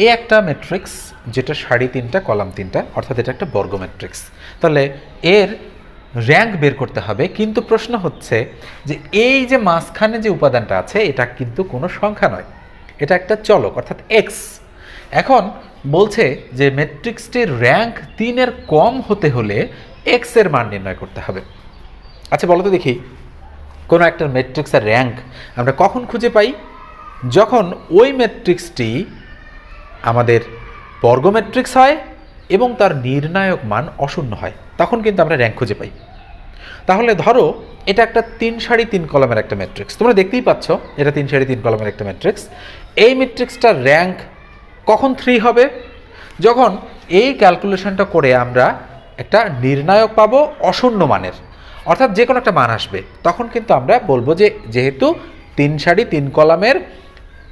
এই একটা ম্যাট্রিক্স যেটা সারি 3টা কলাম 3টা, অর্থাৎ এটা একটা বর্গ ম্যাট্রিক্স। তাহলে এর র্যাঙ্ক বের করতে হবে, কিন্তু প্রশ্ন হচ্ছে যে এই যে মাঝখানে যে উপাদানটা আছে এটা কিন্তু কোনো সংখ্যা নয়, এটা একটা চলক অর্থাৎ এক্স। এখন বলছে যে ম্যাট্রিক্সটির র্যাঙ্ক 3-এর কম হতে হলে এক্স এর মান নির্ণয় করতে হবে। আচ্ছা বলো তো দেখি, কোনো একটা ম্যাট্রিক্সের র্যাঙ্ক আমরা কখন খুঁজে পাই? যখন ওই ম্যাট্রিক্সটি আমাদের বর্গ ম্যাট্রিক্স হয় এবং তার নির্ণায়ক মান অশূন্য হয়, তখন কিন্তু আমরা র্যাঙ্ক খুঁজে পাই। তাহলে ধরো এটা একটা 3 সারি 3 কলামের একটা ম্যাট্রিক্স, তোমরা দেখতেই পাচ্ছ এটা 3 সারি 3 কলামের একটা ম্যাট্রিক্স। এই ম্যাট্রিক্সটার র্যাঙ্ক কখন 3 হবে? যখন এই ক্যালকুলেশনটা করে আমরা একটা নির্ণায়ক পাবো অশূন্য মানের, অর্থাৎ যে কোনো একটা মান আসবে, তখন কিন্তু আমরা বলবো যে যেহেতু 3 সারি 3 কলামের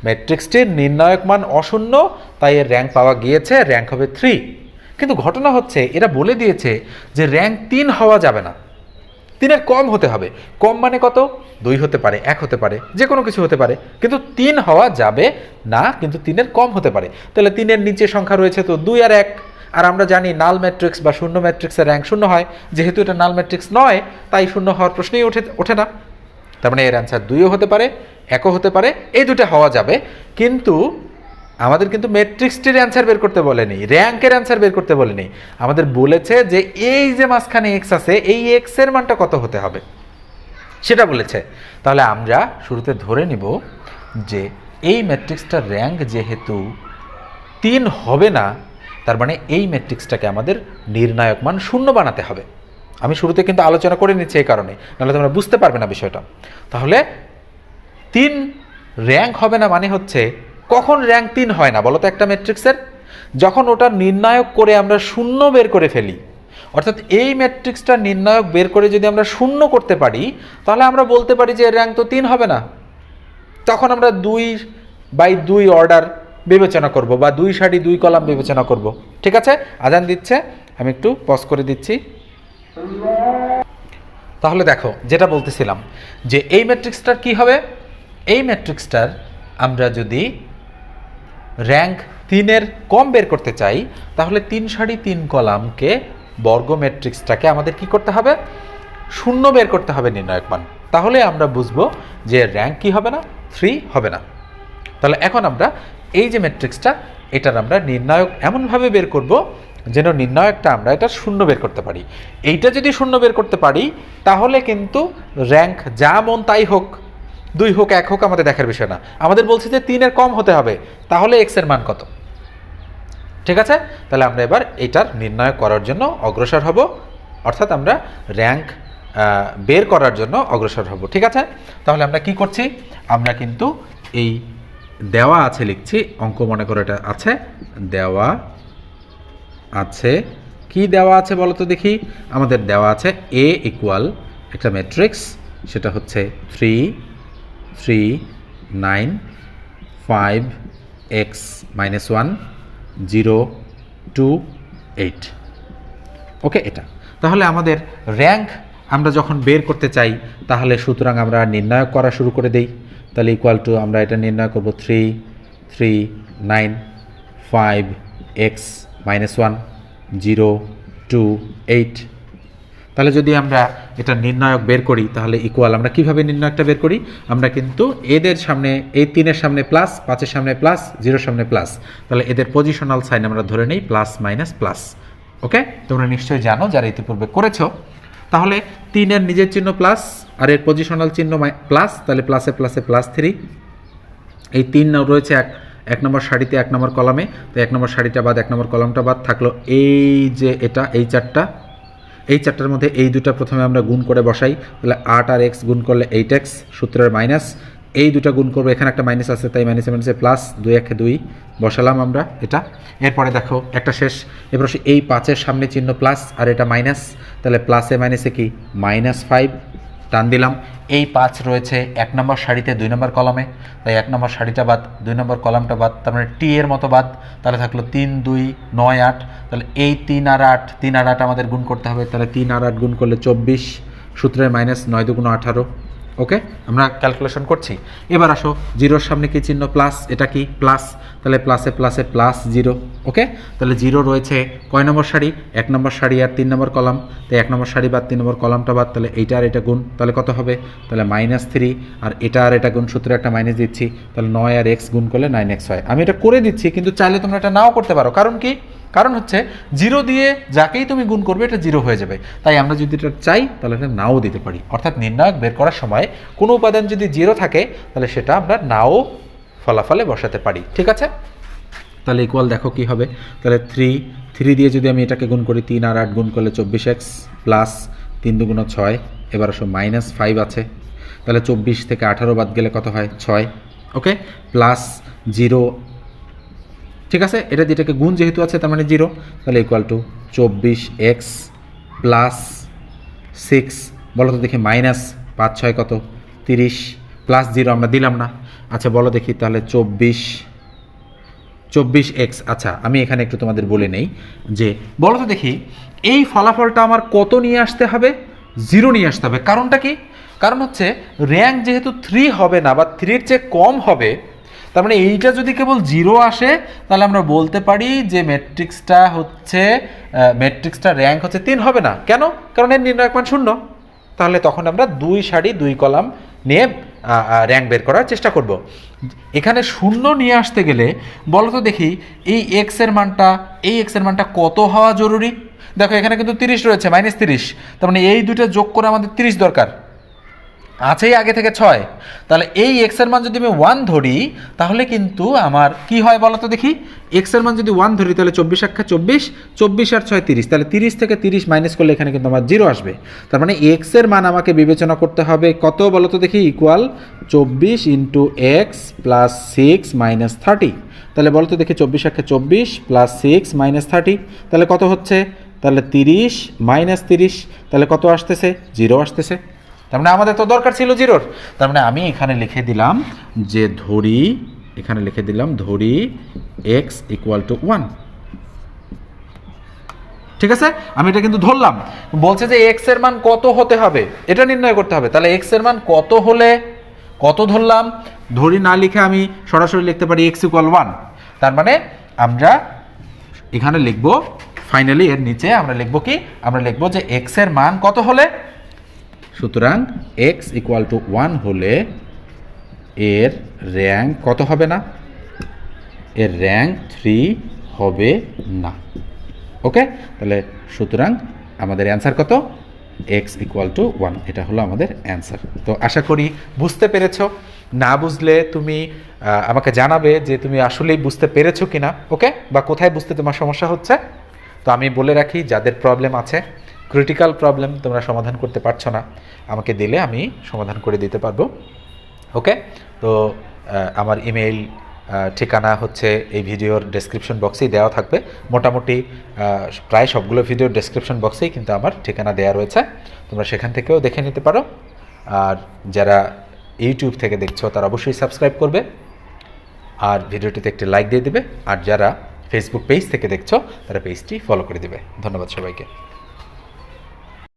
ম্যাট্রিক্সটির নির্ণায়ক মান অশূন্য, তাই এর র্যাঙ্ক পাওয়া গিয়েছে, র্যাঙ্ক হবে 3। কিন্তু ঘটনা হচ্ছে এরা বলে দিয়েছে যে র্যাঙ্ক 3 হওয়া যাবে না, 3-এর কম হতে হবে। কম মানে কত? 2 হতে পারে, 1 হতে পারে, যে কোনো কিছু হতে পারে, কিন্তু 3 হওয়া যাবে না, কিন্তু 3-এর কম হতে পারে। তাহলে 3-এর নিচে সংখ্যা রয়েছে তো 2 আর 1, আর আমরা জানি নাল ম্যাট্রিক্স বা শূন্য ম্যাট্রিক্সের র্যাঙ্ক 0 হয়, যেহেতু এটা নাল ম্যাট্রিক্স নয় তাই 0 হওয়ার প্রশ্নই ওঠে না। তার মানে এর অ্যান্সার 2ও হতে পারে, 1ও হতে পারে, এই দুটো হওয়া যাবে। কিন্তু আমাদের কিন্তু ম্যাট্রিক্সটির অ্যান্সার বের করতে বলেনি, র্যাঙ্কের অ্যান্সার বের করতে বলেনি, আমাদের বলেছে যে এই যে মাঝখানে এক্স আছে এই এক্সের মানটা কত হতে হবে সেটা বলেছে। তাহলে আমরা শুরুতে ধরে নিব যে এই ম্যাট্রিক্সটার র্যাঙ্ক যেহেতু 3 হবে না, তার মানে এই ম্যাট্রিক্সটাকে আমাদের নির্ণায়ক মান 0 বানাতে হবে। আমি শুরুতে কিন্তু আলোচনা করে নিচ্ছি এই কারণে, নাহলে তোমরা বুঝতে পারবে না বিষয়টা। তাহলে 3 র্যাঙ্ক হবে না মানে হচ্ছে কখন র্যাঙ্ক 3 হয় না বলো তো একটা ম্যাট্রিক্সের? যখন ওটা নির্ণায়ক করে আমরা 0 বের করে ফেলি, অর্থাৎ এই ম্যাট্রিক্সটা নির্ণায়ক বের করে যদি আমরা 0 করতে পারি, তাহলে আমরা বলতে পারি যে র্যাঙ্ক তো 3 হবে না। তখন আমরা 2/2 অর্ডার বিবেচনা করব বা 2 সারি 2 কলাম বিবেচনা করব। ঠিক আছে, আজান দিচ্ছে, আমি একটু পজ করে দিচ্ছি। তাহলে দেখো যেটা বলতেছিলাম যে এই ম্যাট্রিক্সটার কি হবে, এই ম্যাট্রিক্সটার আমরা যদি র্যাঙ্ক 3-এর কম বের করতে চাই, তাহলে 3 সারি 3 কলামকে বর্গ ম্যাট্রিক্সটাকে আমাদের কি করতে হবে? 0 বের করতে হবে নির্ণায়ক মান। তাহলে আমরা বুঝবো যে র্যাঙ্ক কি হবে না, 3 হবে না। তাহলে এখন আমরা এই যে ম্যাট্রিক্সটা, এটার আমরা নির্ণায়ক এমনভাবে বের করব যেন নির্ণায়কটা আমরা এটা 0 বের করতে পারি। এইটা যদি 0 বের করতে পারি তাহলে কিন্তু র্যাঙ্ক যা মন তাই হোক, 2 হোক 1 হোক আমাদের দেখার বিষয় না। আমাদের বলছে যে 3-এর কম হতে হবে, তাহলে এক্সের মান কত? ঠিক আছে, তাহলে আমরা এবার এটার নির্ণয় করার জন্য অগ্রসর হব, অর্থাৎ আমরা র্যাঙ্ক বের করার জন্য অগ্রসর হব। ঠিক আছে, তাহলে আমরা কি করছি, আমরা কিন্তু এই দেওয়া আছে লিখছি, অঙ্ক মনে করে এটা আছে, দেওয়া আছে, কি দেওয়া আছে বলো তো দেখি? আমাদের দেওয়া আছে এ ইকুয়াল একটা ম্যাট্রিক্স, সেটা হচ্ছে 3 3 9 5 x - 1 0 2 8। ওকে, এটা তাহলে আমাদের র্যাঙ্ক আমরা যখন বের করতে চাই, তাহলে সুতরাং আমরা নির্ণয় করা শুরু করে দেই। তাহলে ইকুয়াল টু আমরা এটা নির্ণয় করব 3 3 9 5 x - 1 0 2 8। তাহলে যদি আমরা এটা নির্ণায়ক বের করি, তাহলে ইকুয়াল আমরা কিভাবে নির্ণায়কটা বের করি? আমরা কিন্তু এদের সামনে, এই 3-এর সামনে প্লাস, 5-এর সামনে প্লাস, 0-এর সামনে প্লাস, তাহলে এদের পজিশনাল সাইন আমরা ধরে নেই প্লাস মাইনাস প্লাস। ওকে, তোমরা নিশ্চয়ই জানো যারা ইতিপূর্বে করেছো। তাহলে 3-এর নিজের চিহ্ন প্লাস আর এর পজিশনাল চিহ্ন প্লাস, তাহলে প্লাসে প্লাসে +3। এই 3 রয়েছে এক নম্বর সারিতে 1 নম্বর কলামে, তো 1 নম্বর সারিটা বাদ 1 নম্বর কলামটা বাদ থাকলো এই যে এটা, এই 4টা, এই 4টার মধ্যে এই দুটো প্রথমে আমরা গুণ করে বসাই, তাহলে 8 আর x গুণ করলে 8x, সূত্রের মাইনাস, এই দুটো গুণ করবো, এখানে একটা মাইনাস আছে তাই মাইনাসে মাইনাসে প্লাস, 2 1 2 বসালাম আমরা এটা। এরপরে দেখো একটা শেষ, এবার এই 5-এর সামনে চিহ্ন প্লাস আর এটা মাইনাস, তাহলে প্লাসে মাইনাসে কি -5 টান দিলাম। এই 5 রয়েছে 1 নম্বর সারিতে 2 নম্বর কলামে, তাই 1 নম্বর সারিটা বাদ, 2 নম্বর কলামটা বাদ, তার মানে টি এর মতো বাদ, তাহলে থাকলো 3 2 9 8। তাহলে এই 3 আর 8 আমাদের গুণ করতে হবে, তাহলে 3 আর 8 গুণ করলে 24, সূত্রের মাইনাস 9 2 18, ওকে, আমরা ক্যালকুলেশন করছি। এবার আসো, জিরোর সামনে কি চিহ্ন? প্লাস, এটা কি প্লাস, তাহলে প্লাসে প্লাসে প্লাস জিরো। ওকে, তাহলে জিরো রয়েছে কয় নম্বর সারি? 1 নম্বর সারি আর 3 নম্বর কলাম। তো 1 নম্বর সারি বাদ 3 নম্বর কলামটা বাদ, তাহলে এইটা আর এটা গুণ, তাহলে কত হবে? তাহলে -3, আর এটা আর এটা গুণ, সূত্রে একটা মাইনাস দিচ্ছি, তাহলে 9 আর x গুণ করলে 9x হয়। আমি এটা করে দিচ্ছি, কিন্তু চাইলে তোমরা এটা নাও করতে পারো। কারণ কি? কারণ হচ্ছে জিরো দিয়ে যাকেই তুমি গুণ করবে এটা জিরো হয়ে যাবে। তাই আমরা যদি এটা চাই তাহলে এটা নাও দিতে পারি। অর্থাৎ নির্ণায়ক বের করার সময় কোনো উপাদান যদি জিরো থাকে তাহলে সেটা আমরা নাও ফলাফলে বসাতে পারি। ঠিক আছে, তাহলে ইকুয়াল দেখো কি হবে। তাহলে 3 দিয়ে যদি আমি এটাকে গুণ করি, 3 আর 8 গুণ করলে 24x প্লাস 3 দুগুণ 6। এবার আসো -5 আছে, তাহলে 24 থেকে 18 বাদ গেলে কত হয়? 6। ওকে, প্লাস 0, ঠিক আছে, এটা যেটাকে গুণ যেহেতু আছে তার মানে 0, তাহলে ইকুয়াল টু 24x প্লাস 6, বলো তো দেখি, -5 6 কত? 30, প্লাস 0 আমরা দিলাম না। আচ্ছা বলো দেখি, তাহলে 24x। আচ্ছা আমি এখানে একটু তোমাদের বলে নেই যে, বলো তো দেখি এই ফলাফলটা আমার কত নিয়ে আসতে হবে? 0 নিয়ে আসতে হবে। কারণটা কি? কারণ হচ্ছে র্যাঙ্ক যেহেতু 3 হবে না বা 3-র চেয়ে কম হবে, তার মানে এইটা যদি কেবল 0 আসে তাহলে আমরা বলতে পারি যে ম্যাট্রিক্সটা র্যাঙ্ক হচ্ছে 3 হবে না। কেন? কারণ এর নির্ণায়ক মান 0। তাহলে তখন আমরা 2 সারি 2 কলাম নিয়ে র্যাঙ্ক বের করার চেষ্টা করব। এখানে 0 নিয়ে আসতে গেলে বলো তো দেখি এই x এর মানটা কত হওয়া জরুরি? দেখো এখানে কিন্তু 30 রয়েছে, -30, তার মানে এই দুটো যোগ করে আমাদের 30 দরকার, আছেই আগে থেকে 6। তাহলে এই x এর মান যদি আমি 1 ধরি তাহলে কিন্তু আমার কি হয় বলো তো দেখি? x এর মান যদি 1 ধরি তাহলে 24 আক্ষা 24, 24 আর 6 30, তাহলে 30 থেকে 30 মাইনাস করলে এখানে কিন্তু আমার 0 আসবে। তার মানে x এর মান আমাকে বিবেচনা করতে হবে কত বলো তো দেখি? Equal 24 into x plus 6 minus 30। তাহলে বলো তো দেখি 24 আক্ষা 24 প্লাস 6 মাইনাস 30, তাহলে কত হচ্ছে? তাহলে 30 মাইনাস 30, তাহলে কত আসতেছে? 0 আসতেছে। তার মানে আমাদের তো দরকার ছিল 0-র। তার মানে আমি এখানে লিখে দিলাম যে ধরি x ইকুয়াল টু 1। ঠিক আছে, আমি এটা কিন্তু ধরলাম। বলছে যে x এর মান কত হতে হবে এটা নির্ণয় করতে হবে। তাহলে x এর মান কত হলে কত ধরলাম? ধরি না লিখে আমি সরাসরি লিখতে পারি x ইকুয়াল 1। তার মানে আমরা এখানে লিখব, ফাইনালি এর নিচে আমরা লিখব কি? আমরা লিখব যে x এর মান কত হলে, সুতরাং x ইকুয়াল টু 1 হলে এর র্যাঙ্ক কত হবে না? এর র্যাঙ্ক 3 হবে না। ওকে, তাহলে সুতরাং আমাদের অ্যান্সার কত? x ইকুয়াল টু 1, এটা হলো আমাদের অ্যান্সার। তো আশা করি বুঝতে পেরেছ। না বুঝলে তুমি আমাকে জানাবে যে তুমি আসলেই বুঝতে পেরেছো কিনা। ওকে, বা কোথায় বুঝতে তোমার সমস্যা হচ্ছে। তো আমি বলে রাখি, যাদের প্রবলেম আছে, ক্রিটিক্যাল প্রবলেম তোমরা সমাধান করতে পারছো না, আমাকে দিলে আমি সমাধান করে দিতে পারবো। ওকে, তো আমার ইমেইল ঠিকানা হচ্ছে এই ভিডিওর ডেসক্রিপশন বক্সেই দেওয়া থাকবে। মোটামুটি প্রায় সবগুলো ভিডিওর ডেসক্রিপশন বক্সেই কিন্তু আমার ঠিকানা দেওয়া রয়েছে, তোমরা সেখান থেকেও দেখে নিতে পারো। আর যারা ইউটিউব থেকে দেখছো তারা অবশ্যই সাবস্ক্রাইব করবে আর ভিডিওটিতে একটি লাইক দিয়ে দেবে। আর যারা ফেসবুক পেজ থেকে দেখছো তারা পেজটি ফলো করে দেবে। ধন্যবাদ সবাইকে।